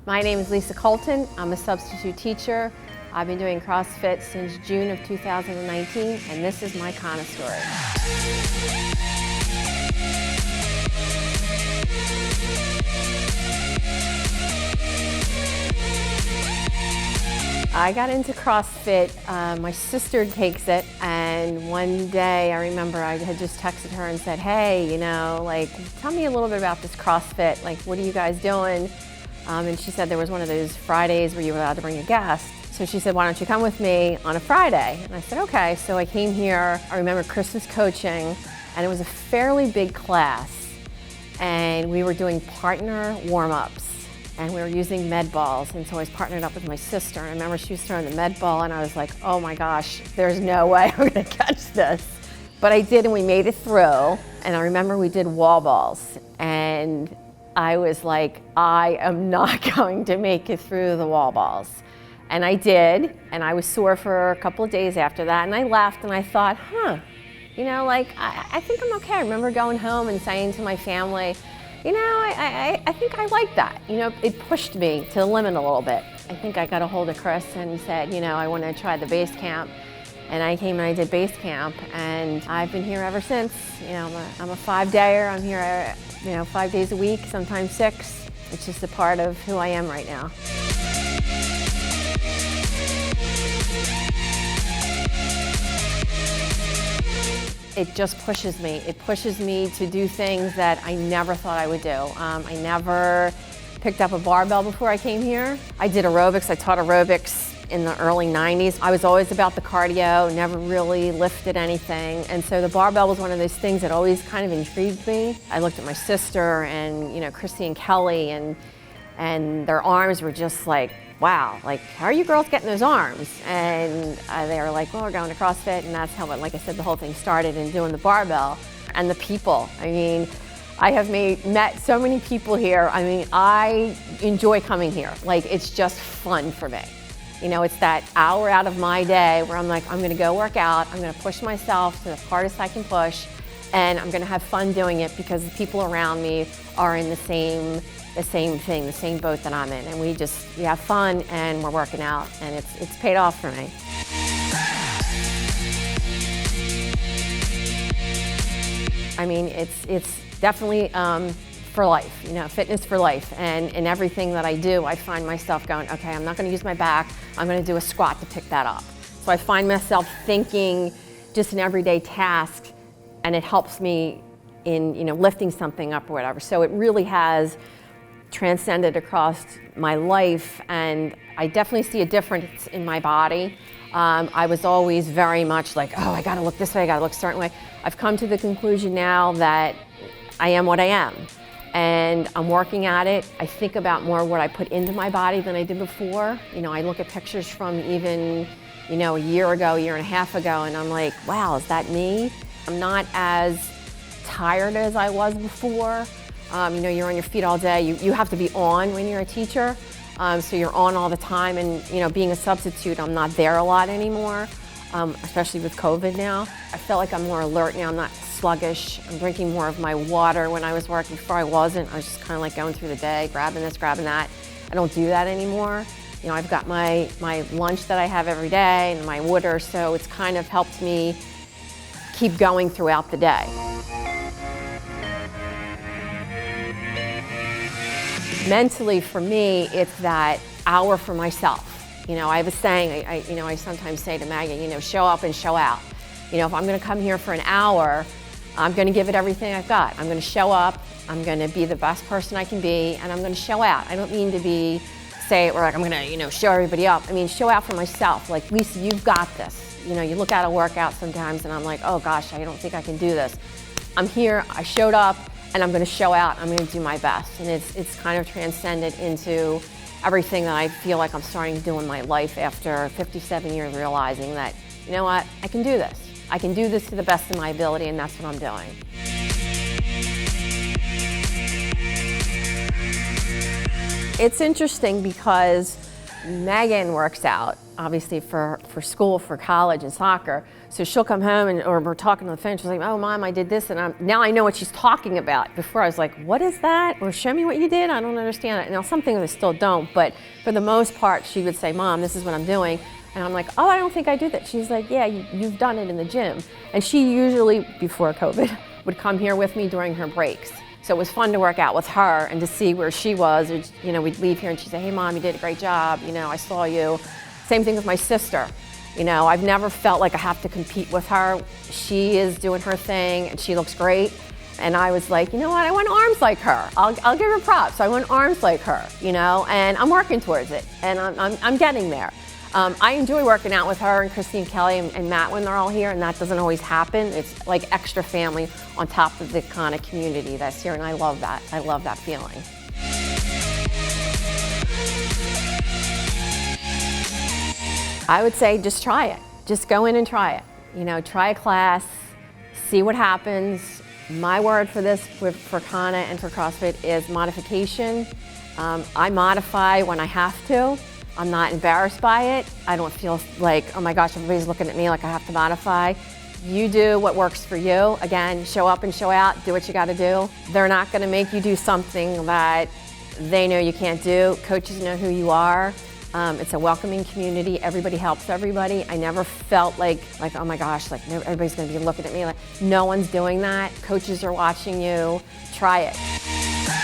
My name is Lisa Colton. I'm a substitute teacher. I've been doing CrossFit since June of 2019, and this is my Kanna story. I got into CrossFit, my sister takes it, and one day I remember I had just texted her and said, hey, tell me a little bit about this CrossFit, what are you guys doing? And she said there was one of those Fridays where you were allowed to bring a guest. So she said, why don't you come with me on a Friday? And I said, okay. So I came here, I remember Christmas coaching, and it was a fairly big class. And we were doing partner warm-ups, and we were using med balls. And so I was partnered up with my sister. And I remember she was throwing the med ball, and I was like, oh my gosh, there's no way I'm gonna catch this. But I did, and we made it through. And I remember we did wall balls. And I was like, I am not going to make it through the wall balls. And I did, and I was sore for a couple of days after that, and I left and I thought, I think I'm okay. I remember going home and saying to my family, I think I like that. It pushed me to the limit a little bit. I think I got a hold of Chris and said, I want to try the base camp. And I came and I did base camp, and I've been here ever since. I'm a 5-dayer. I'm here, 5 days a week, sometimes 6. It's just a part of who I am right now. It just pushes me. It pushes me to do things that I never thought I would do. I never picked up a barbell before I came here. I did aerobics. I taught aerobics in the early 90s. I was always about the cardio, never really lifted anything. And so the barbell was one of those things that always kind of intrigued me. I looked at my sister and, Christy and Kelly, and their arms were just like, wow, how are you girls getting those arms? And they were like, well, we're going to CrossFit, and that's how, like I said, the whole thing started, and doing the barbell. And the people, I have met so many people here. I enjoy coming here. It's just fun for me. It's that hour out of my day where I'm like, I'm gonna go work out, I'm gonna push myself to the hardest I can push, and I'm gonna have fun doing it because the people around me are in the same thing, the same boat that I'm in. And we have fun, and we're working out, and it's paid off for me. It's definitely for life, fitness for life. And in everything that I do, I find myself going, okay, I'm not gonna use my back, I'm gonna do a squat to pick that up. So I find myself thinking just an everyday task, and it helps me in lifting something up or whatever. So it really has transcended across my life, and I definitely see a difference in my body. I was always very much like, oh, I gotta look this way, I gotta look a certain way. I've come to the conclusion now that I am what I am, and I'm working at it. I think about more what I put into my body than I did before. I look at pictures from even, a year ago, year and a half ago, and I'm like, wow, is that me? I'm not as tired as I was before. You're on your feet all day. You have to be on when you're a teacher. So you're on all the time, and being a substitute, I'm not there a lot anymore, especially with COVID now. I feel like I'm more alert now. I'm not sluggish. I'm drinking more of my water. When I was working before, I wasn't. I was just kind of going through the day, grabbing this, grabbing that. I don't do that anymore. I've got my lunch that I have every day and my water, so it's kind of helped me keep going throughout the day. Mentally, for me, it's that hour for myself. I have a saying, I sometimes say to Maggie, show up and show out. If I'm gonna come here for an hour, I'm gonna give it everything I've got. I'm gonna show up, I'm gonna be the best person I can be, and I'm gonna show out. I don't mean to I'm gonna, show everybody up. Show out for myself. Lisa, you've got this. You look at a workout sometimes and I'm like, oh gosh, I don't think I can do this. I'm here, I showed up, and I'm gonna show out, I'm gonna do my best. And it's kind of transcended into everything that I feel like I'm starting to do in my life after 57 years, realizing that, you know what, I can do this. I can do this to the best of my ability, and that's what I'm doing. It's interesting because Megan works out, obviously for school, for college and soccer. So she'll come home or we're talking on the phone, she's like, oh Mom, I did this, and now I know what she's talking about. Before I was like, what is that? Or show me what you did, I don't understand it. Now some things I still don't, but for the most part she would say, Mom, this is what I'm doing. And I'm like, oh, I don't think I do that. She's like, yeah, you've done it in the gym. And she usually, before COVID, would come here with me during her breaks. So it was fun to work out with her and to see where she was. Or, you know, we'd leave here and she'd say, hey Mom, you did a great job. You know, I saw you. Same thing with my sister. You know, I've never felt like I have to compete with her. She is doing her thing and she looks great. And I was like, you know what, I want arms like her. I'll give her props. I want arms like her, you know, and I'm working towards it. And I'm getting there. I enjoy working out with her and Christine Kelly and Matt when they're all here, and that doesn't always happen. It's like extra family on top of the Kanna community that's here, and I love that. I love that feeling. I would say just try it. Just go in and try it. You know, try a class, see what happens. My word for this, for Kanna and for CrossFit, is modification. I modify when I have to. I'm not embarrassed by it. I don't feel like, oh my gosh, everybody's looking at me like I have to modify. You do what works for you. Again, show up and show out, do what you gotta do. They're not gonna make you do something that they know you can't do. Coaches know who you are. It's a welcoming community. Everybody helps everybody. I never felt like oh my gosh, like everybody's gonna be looking at me. Like, no one's doing that. Coaches are watching you. Try it.